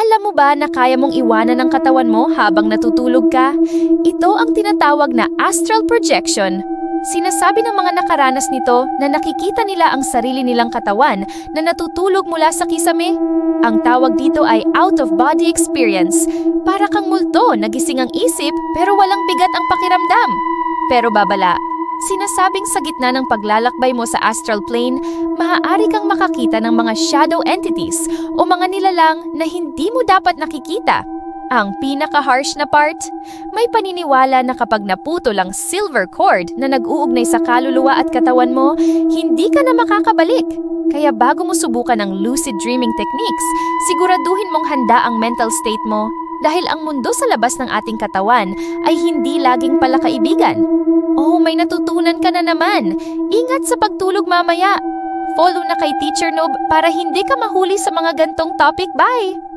Alam mo ba na kaya mong iwanan ang katawan mo habang natutulog ka? Ito ang tinatawag na astral projection. Sinasabi ng mga nakaranas nito na nakikita nila ang sarili nilang katawan na natutulog mula sa kisame. Ang tawag dito ay out-of-body experience. Para kang multo, nagising ang isip pero walang bigat ang pakiramdam. Pero babala, sinasabing sa gitna ng paglalakbay mo sa astral plane, maaari kang makakita ng mga shadow entities o mga nilalang na hindi mo dapat nakikita. Ang pinaka-harsh na part, may paniniwala na kapag naputol ang silver cord na nag-uugnay sa kaluluwa at katawan mo, hindi ka na makakabalik. Kaya bago mo subukan ang lucid dreaming techniques, siguraduhin mong handa ang mental state mo dahil ang mundo sa labas ng ating katawan ay hindi laging pala kaibigan. Oh, may natutunan ka na naman. Ingat sa pagtulog mamaya. Follow na kay Teacher Noob para hindi ka mahuli sa mga gantong topic. Bye!